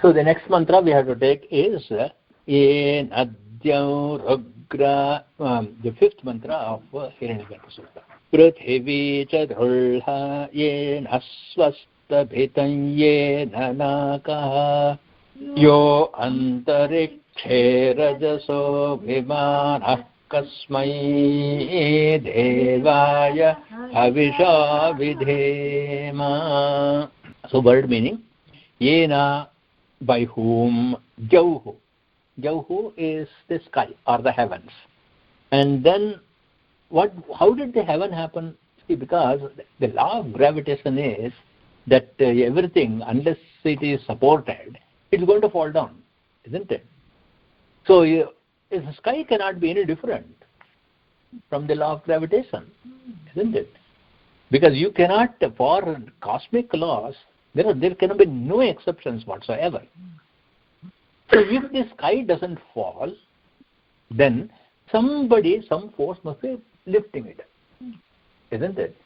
So the next mantra we have to take is Yen Adyam Rugra, the fifth mantra of Hiranyagarbha Sukta. Prithvi cha dhulha yen asvasta bhitan yen nakaha yo antarikshe rajaso vimanah kasmai devaya havisha vidhema. So word meaning yena, by whom, jauhu. Jauhu is the sky or the heavens. And then how did the heaven happen? See, because the law of gravitation is that everything, unless it is supported, it's going to fall down, isn't it? So the sky cannot be any different from the law of gravitation, isn't it? Because you cannot, for cosmic laws, there cannot be no exceptions whatsoever. So if the sky doesn't fall, then some force must be lifting it, isn't it?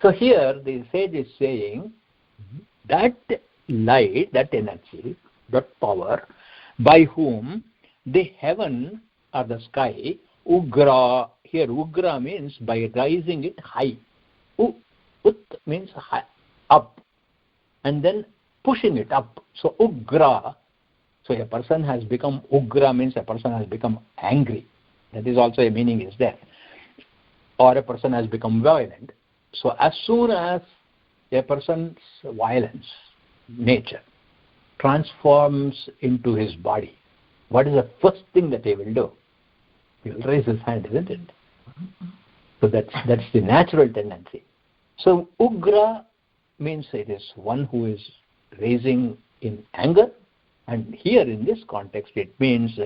So here the sage is saying that light, that energy, that power, by whom the heaven or the sky, ugra, here ugra means by raising it high. Ut means high, up, and then pushing it up. So ugra, so a person has become ugra means a person has become angry. That is also a meaning is there. Or a person has become violent. So as soon as a person's violence, nature, transforms into his body, what is the first thing that he will do? He will raise his hand, isn't it? So that's the natural tendency. So ugra means it is one who is raising in anger, and here in this context it means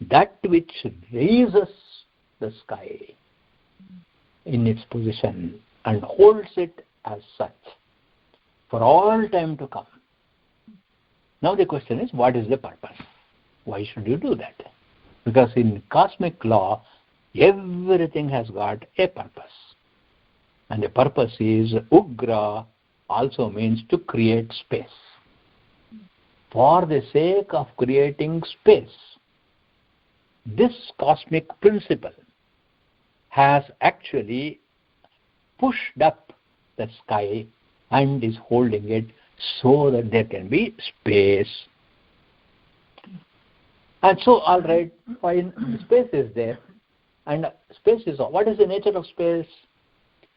that which raises the sky in its position and holds it as such for all time to come. Now the question is, what is the purpose? Why should you do that? Because in cosmic law, everything has got a purpose. And the purpose is, ugra also means to create space. For the sake of creating space, this cosmic principle has actually pushed up the sky and is holding it so that there can be space. And so, all right, fine, space is there. And space is, what is the nature of space?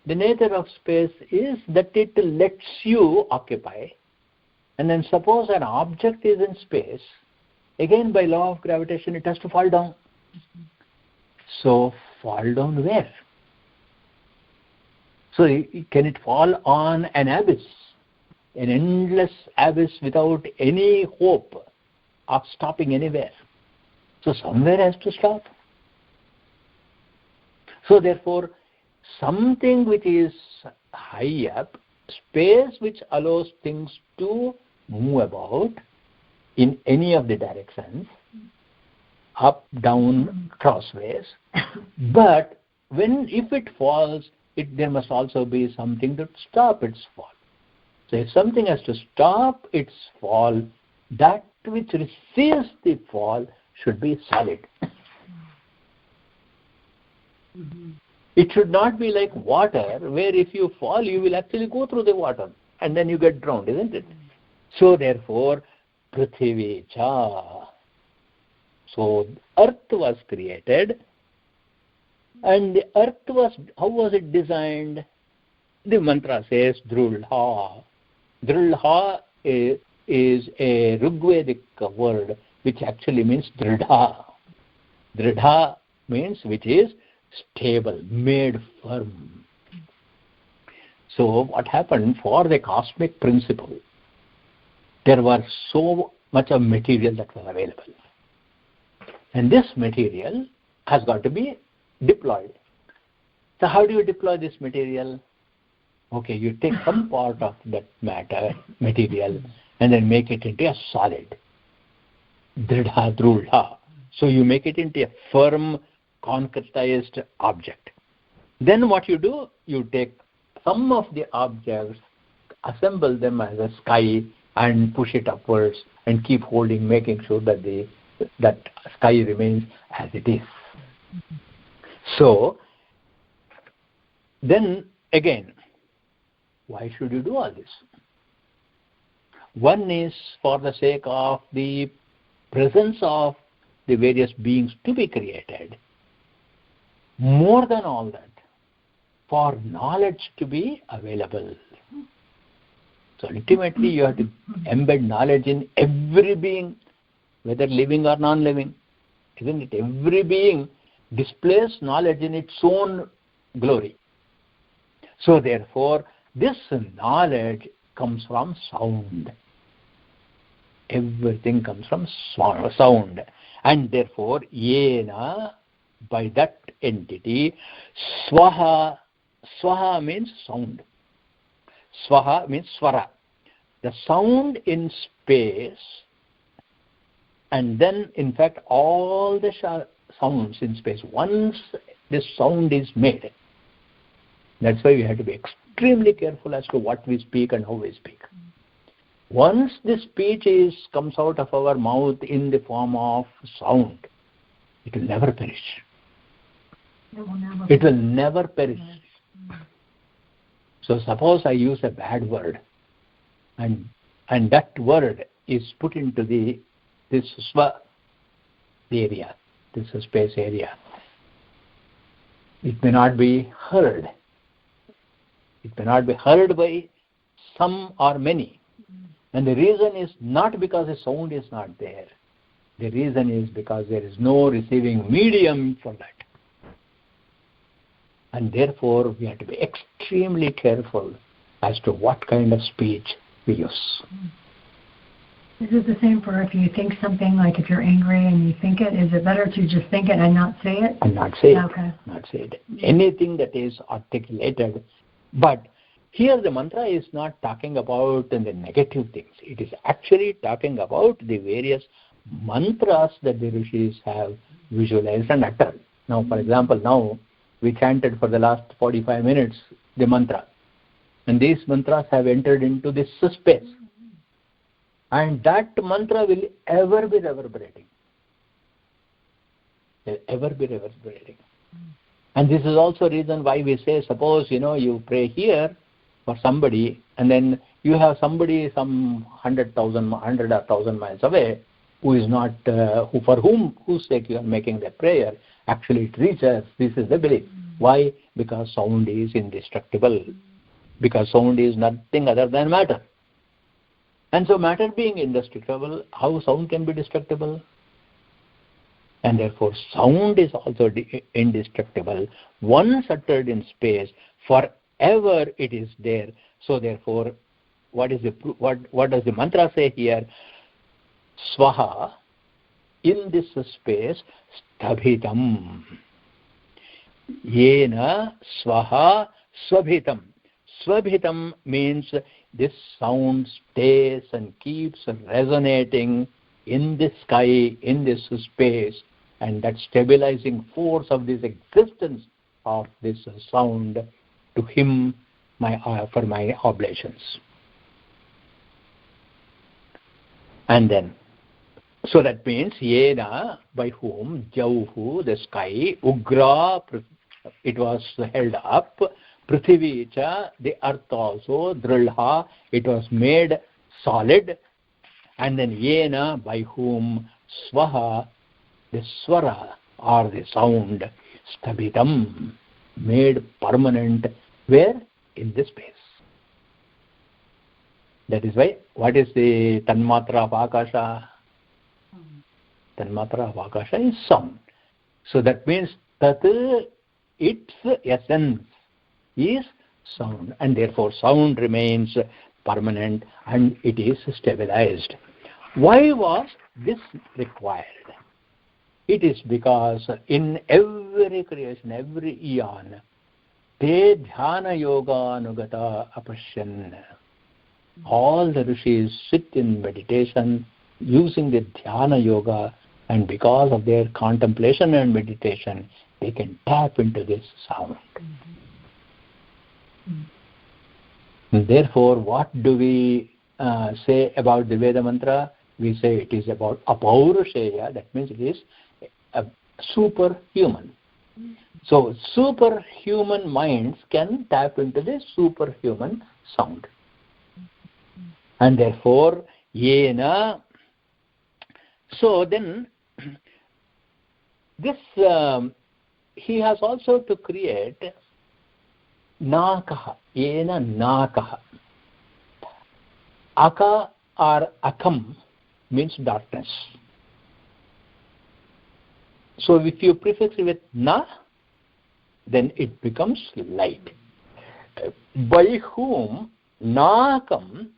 The nature of space is that it lets you occupy. And then suppose an object is in space, again by law of gravitation it has to fall down. So fall down where? So can it fall on an abyss, an endless abyss without any hope of stopping anywhere? So somewhere has to stop. So therefore, something which is high up, space which allows things to move about in any of the directions, up, down, crossways. But if it falls, there must also be something to stop its fall. So if something has to stop its fall, that which receives the fall should be solid. It should not be like water, where if you fall, you will actually go through the water and then you get drowned, isn't it? So therefore, Prithvi cha. So earth was created, and the earth was, how was it designed? The mantra says Drulha. Drulha is a Rigvedic word which actually means Dridha. Dridha means which is stable, made firm. So what happened for the cosmic principle? There was so much of material that was available. And this material has got to be deployed. So how do you deploy this material? Okay, you take some part of that material, and then make it into a solid. Dridha, drudha. So you make it into a firm, concretized object. Then what you do, you take some of the objects, assemble them as a sky, and push it upwards, and keep holding, making sure that that sky remains as it is. So, then again, why should you do all this? One is for the sake of the presence of the various beings to be created. More than all that, for knowledge to be available. So ultimately you have to embed knowledge in every being, whether living or non-living. Isn't it? Every being displays knowledge in its own glory. So therefore, this knowledge comes from sound. Everything comes from sound. And therefore, yena, by that entity, swaha. Swaha means sound. Swaha means swara. The sound in space, and then in fact all the sounds in space, once this sound is made, that's why we have to be extremely careful as to what we speak and how we speak. Once this speech comes out of our mouth in the form of sound, it will never perish. It will never perish. So suppose I use a bad word, and that word is put into this swa area, this space area. It may not be heard. It may not be heard by some or many. And the reason is not because the sound is not there. The reason is because there is no receiving medium for that. And therefore, we have to be extremely careful as to what kind of speech we use. Is it the same for if you think something, like if you're angry and you think it, is it better to just think it and not say it? And not say okay. it. Not say it. Anything that is articulated. But here the mantra is not talking about the negative things. It is actually talking about the various mantras that the rishis have visualized and uttered. Now, for example, now we chanted for the last 45 minutes the mantra. And these mantras have entered into this space. And that mantra will ever be reverberating. Will ever be reverberating. And this is also the reason why we say, suppose, you pray here for somebody, and then you have somebody some 100 or 1,000 miles away who is not, whose sake you are making the prayer. Actually, it reaches. This is the belief. Why? Because sound is indestructible. Because sound is nothing other than matter. And so matter being indestructible, how sound can be destructible? And therefore, sound is also indestructible. Once uttered in space, forever it is there. So therefore, what does the mantra say here? Swaha, in this space, stabhitam. Yena swaha swabhitam. Swabhitam means this sound stays and keeps resonating in the sky, in this space, and that stabilizing force of this existence of this sound to him for my oblations. And then, so that means yena, by whom, jauhu, the sky, ugra, it was held up, prithvi cha, the earth also, drilha, it was made solid, and then yena, by whom, swaha, the swara or the sound, stabhitam, made permanent, where? In the space. That is why, what is the tanmatra of akasha? Tanmatra of akasha is sound. So that means that its essence is sound, and therefore sound remains permanent and it is stabilized. Why was this required? It is because in every creation, every eon, te dhyana yoga anugata apashyan. All the rishis sit in meditation using the dhyana yoga, and because of their contemplation and meditation, they can tap into this sound. And therefore, what do we say about the Veda mantra? we say it is about apaurusheya, that means it is a superhuman. So superhuman minds can tap into the superhuman sound. And therefore, yena. So then, this he has also to create nakaha, yena nakaha. Aka or akam means darkness. So if you prefix it with na, then it becomes light. By whom nakam,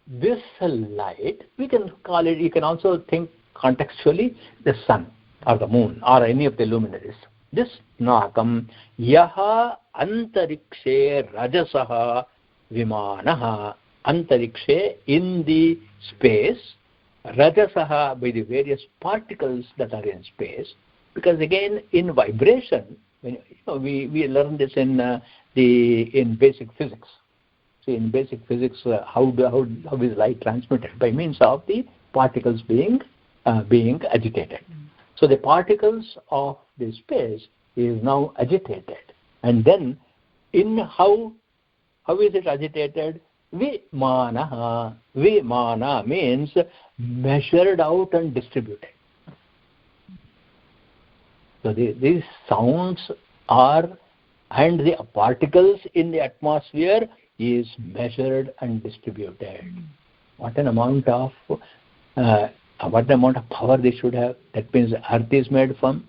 this light, we can call it, you can also think contextually, the sun or the moon or any of the luminaries. This nakam yaha antarikshe rajasaha vimanaha, antarikshe, in the space, rajasaha, by the various particles that are in space, because again in vibration, when, we learn this in basic physics. See, in basic physics, how is light transmitted? By means of the particles being agitated. So the particles of the space is now agitated, and then in how is it agitated? Vimana. Vimana means measured out and distributed. So these sounds are, and the particles in the atmosphere is measured and distributed. What an amount of power they should have. That means the earth is made from,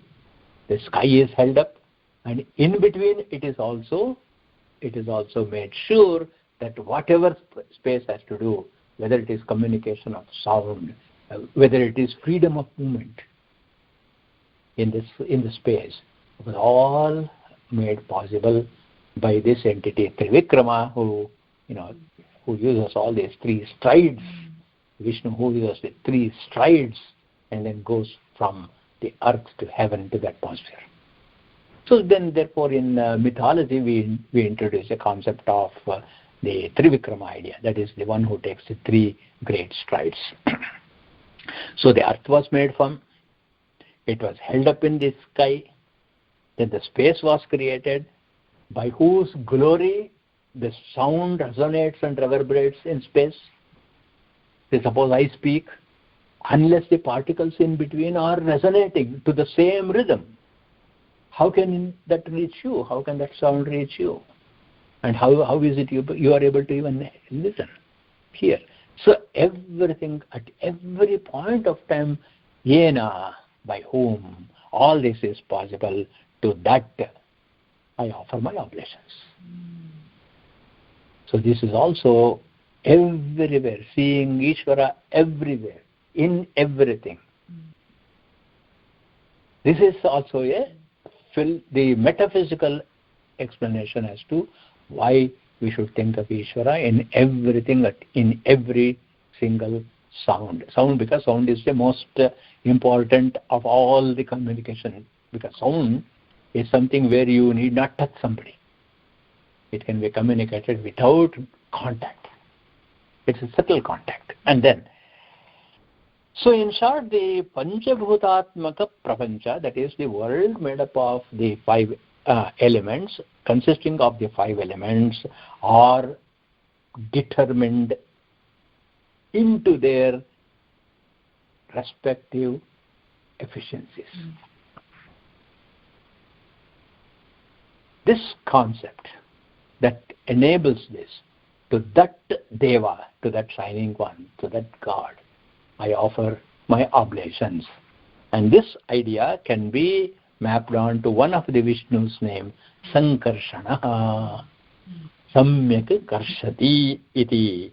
the sky is held up, and in between it is also made sure that whatever space has to do, whether it is communication of sound, whether it is freedom of movement in the space, it was all made possible by this entity Trivikrama, who uses all these three strides. Vishnu, who uses the three strides and then goes from the earth to heaven to the atmosphere. So then, therefore, in mythology, we introduce a concept of the Trivikrama idea. That is the one who takes the three great strides. So the earth was made from, it was held up in the sky, then the space was created, by whose glory the sound resonates and reverberates in space. Say, suppose I speak, unless the particles in between are resonating to the same rhythm, how can that reach you? How can that sound reach you? And how is it you are able to even listen, hear? So everything, at every point of time, yena, by whom, all this is possible, to that I offer my oblations. So this is also everywhere, seeing Ishvara everywhere, in everything. This is also the metaphysical explanation as to why we should think of Ishvara in everything, in every single sound. Because sound is the most important of all the communication. Because sound is something where you need not touch somebody. It can be communicated without contact. It's a subtle contact. And then, so in short, the Panchabhutatmaka Prapancha, that is the world made up of the five elements, consisting of the five elements, are determined into their respective efficiencies. This concept that enables this, to that Deva, to that Shining One, to that God, I offer my oblations. And this idea can be mapped on to one of the Vishnu's name, Sankarshana. Samyak Karshati iti.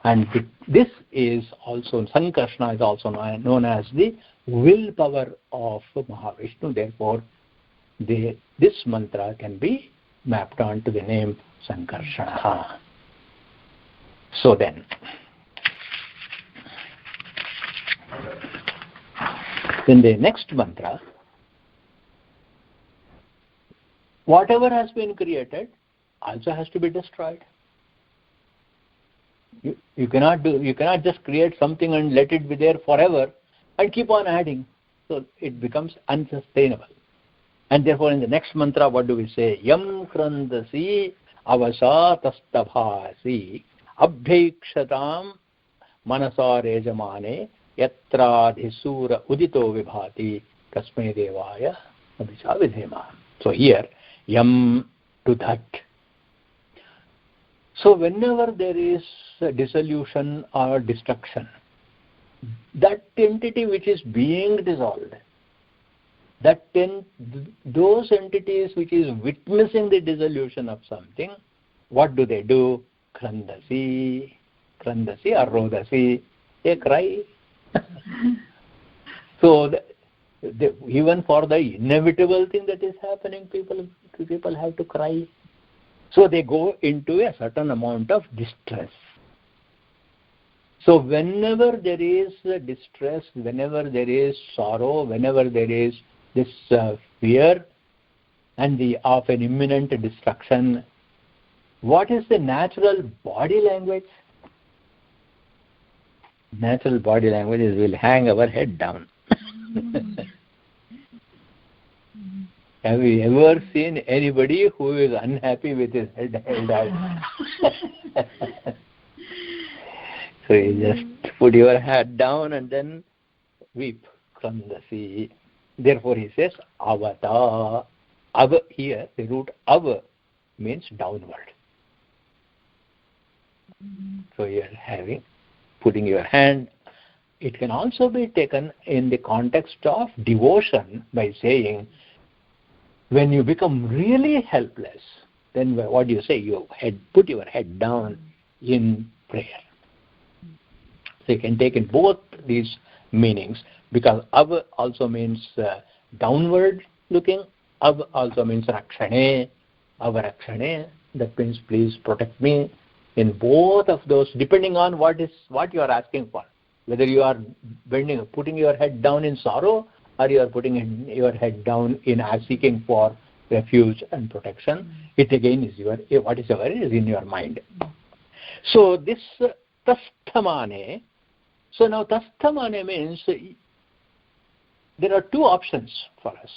And this is also, Sankarshana is also known as the willpower of Mahavishnu. Therefore, this mantra can be mapped on to the name Sankarshana. So then, in the next mantra, whatever has been created also has to be destroyed. You cannot just create something and let it be there forever and keep on adding. So it becomes unsustainable. And therefore in the next mantra, what do we say? Yam krandasi avasatastabhasi abhaikshatam manasa rejamane yatradhisura udito vibhati kasmai devaya abhicha vidhema. So here, yam, to that. So whenever there is dissolution or destruction, that entity which is being dissolved, those entities which is witnessing the dissolution of something, what do? Krandasi or rodasi, they cry. So even for the inevitable thing that is happening, people have to cry. So they go into a certain amount of distress. So whenever there is distress, whenever there is sorrow, whenever there is this fear and of an imminent destruction, what is the natural body language? Natural body language is we'll hang our head down. Have you ever seen anybody who is unhappy with his head held out? So you just put your head down and then weep from the sea. Therefore he says, avata. Ava here, the root ava means downward. So you are putting your hand. It can also be taken in the context of devotion by saying, when you become really helpless, then what do you say? You put your head down in prayer. So you can take in both these meanings, because Av also means downward looking. Av also means rakshane, avarakshane. That means please protect me. In both of those, depending on what you are asking for, whether you are putting your head down in sorrow, or you are putting your head down in seeking for refuge and protection, it again is whatever is in your mind. So this tasthamane. So now tasthamane means there are two options for us.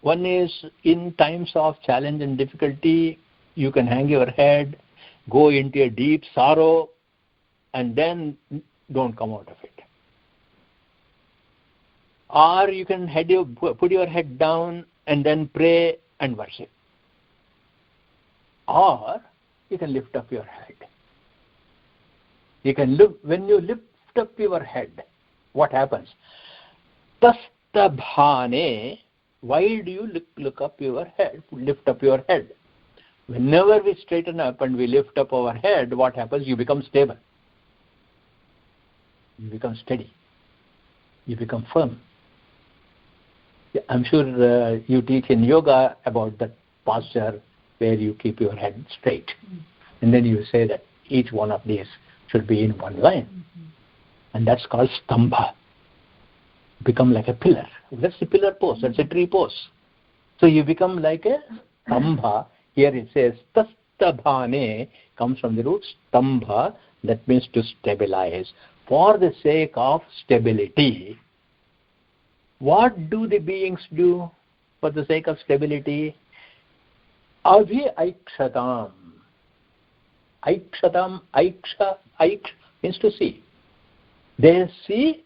One is in times of challenge and difficulty, you can hang your head, go into a deep sorrow, and then don't come out of it. Or you can put your head down and then pray and worship. Or you can lift up your head. You can look, when you lift up your head, what happens? Tastabhane. Why do you lift up your head? Whenever we straighten up and we lift up our head, what happens? You become stable. You become steady. You become firm. I'm sure you teach in yoga about that posture where you keep your head straight. And then you say that each one of these should be in one line. And that's called stambha. Become like a pillar. That's a pillar pose. That's a tree pose. So you become like a stambha. Here it says tastabhane, comes from the root stambha. That means to stabilize. For the sake of stability, what do the beings do for the sake of stability? Abhaikshatam. Aikshatam, aiksha, aik means to see. They see,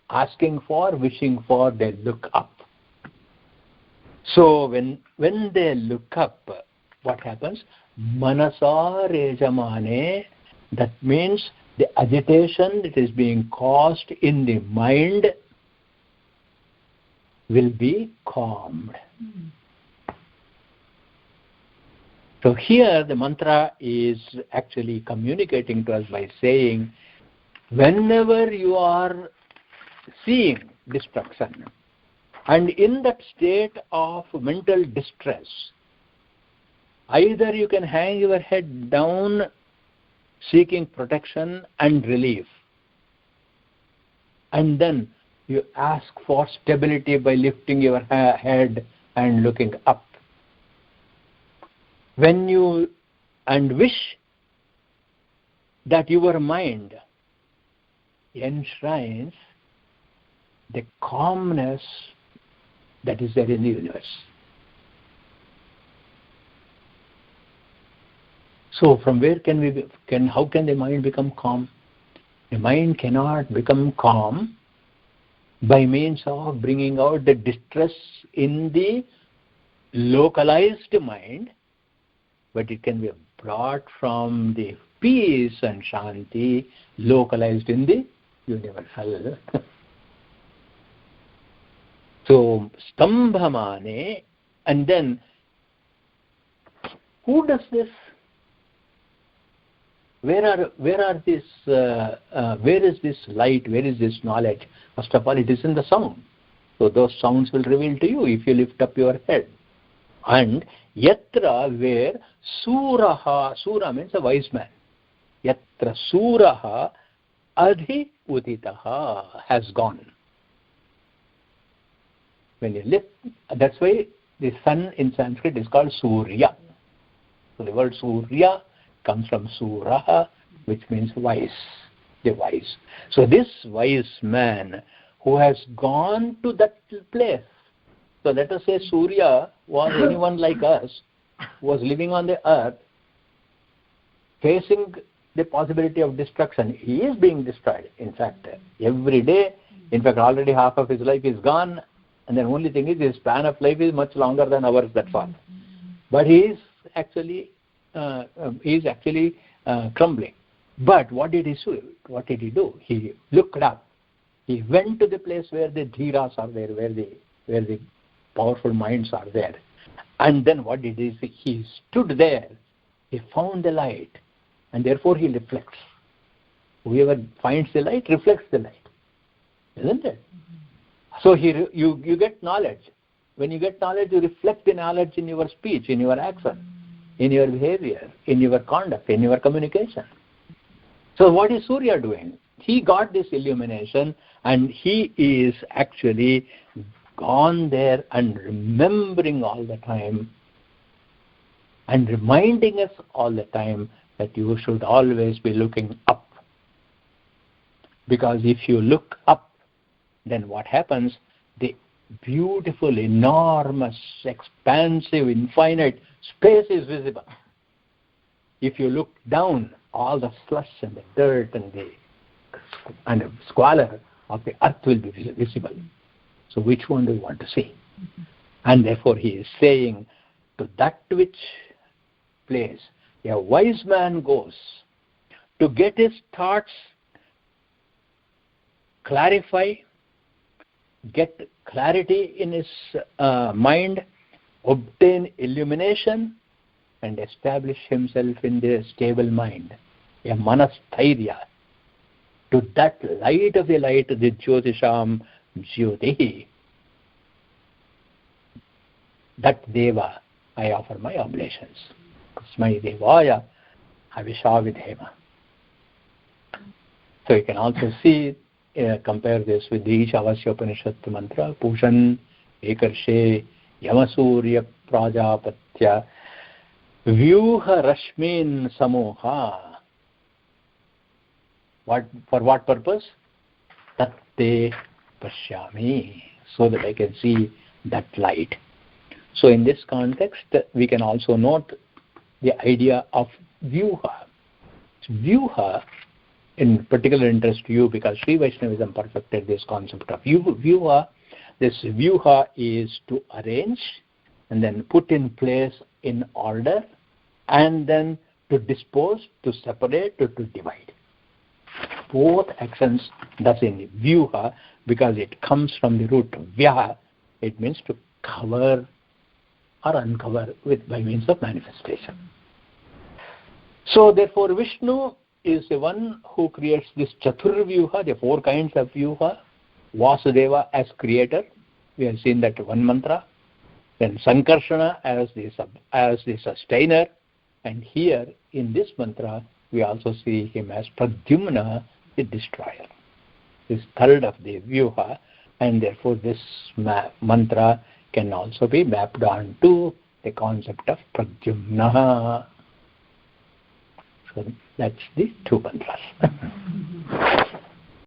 asking for, wishing for, they look up. So when they look up, what happens? Manasa rejamane, that means the agitation that is being caused in the mind will be calmed. So here the mantra is actually communicating to us by saying, whenever you are seeing destruction and in that state of mental distress, either you can hang your head down seeking protection and relief, and then you ask for stability by lifting your head and looking up. When you wish that your mind enshrines the calmness that is there in the universe. So from where how can the mind become calm? The mind cannot become calm by means of bringing out the distress in the localized mind, but it can be brought from the peace and shanti localized in the universal. So stambhamane, and then who does this? Where is this light? Where is this knowledge? First of all, it is in the sound. So those sounds will reveal to you if you lift up your head. And yatra, where suraha, sura means a wise man. Yatra suraha adhi uditaha has gone. When you lift, that's why the sun in Sanskrit is called Surya. So the word Surya comes from Suraha, which means wise, the wise. So this wise man who has gone to that place. So let us say Surya was anyone like us, was living on the earth, facing the possibility of destruction. He is being destroyed, in fact, every day. In fact, already half of his life is gone, and the only thing is his span of life is much longer than ours, that's all. But he is actually crumbling. But what did he do? What did he do? He looked up. He went to the place where the dhiras are there, where the powerful minds are there. And then what did he see? He stood there. He found the light, and therefore he reflects. Whoever finds the light reflects the light, isn't it? So you get knowledge. When you get knowledge, you reflect the knowledge in your speech, in your action, in your behavior, in your conduct, in your communication. So what is Surya doing? He got this illumination, and he is actually gone there and remembering all the time and reminding us all the time that you should always be looking up. Because if you look up, then what happens? The beautiful, enormous, expansive, infinite space is visible. If you look down, all the slush and the dirt and the squalor of the earth will be visible. So which one do you want to see? And therefore he is saying, to that which place a wise man goes to get his thoughts clarify, get clarity in his mind, obtain illumination, and establish himself in the stable mind, a manasthairya. To that light of the light, the Jyotisham Jyotihi, that Deva, I offer my oblations. Kasmai Devaya Havishavidhema. So you can also see, compare this with the Ishavasya Upanishad mantra, Pushan Ekarshe Yamasurya Prajapatya Vyuha Rashmin Samoha. For what purpose? Tatte Pashyami, so that I can see that light. So in this context, we can also note the idea of Vyuha. Vyuha, in particular interest to you, because Sri Vaishnavism perfected this concept of Vyuha. This Vyuha is to arrange and then put in place in order, and then to dispose, to separate, to divide. Both actions that's in the Vyuha, because it comes from the root Vyaha. It means to cover or uncover by means of manifestation. So therefore Vishnu is the one who creates this Chaturvyuha, the four kinds of Vyuha. Vasudeva as creator, we have seen that one mantra. Then Sankarshana as the sustainer. And here in this mantra, we also see him as Pradyumna, the destroyer. This third of the Vyuha, and therefore this mantra can also be mapped onto the concept of Pradyumna. So that's the two mantras.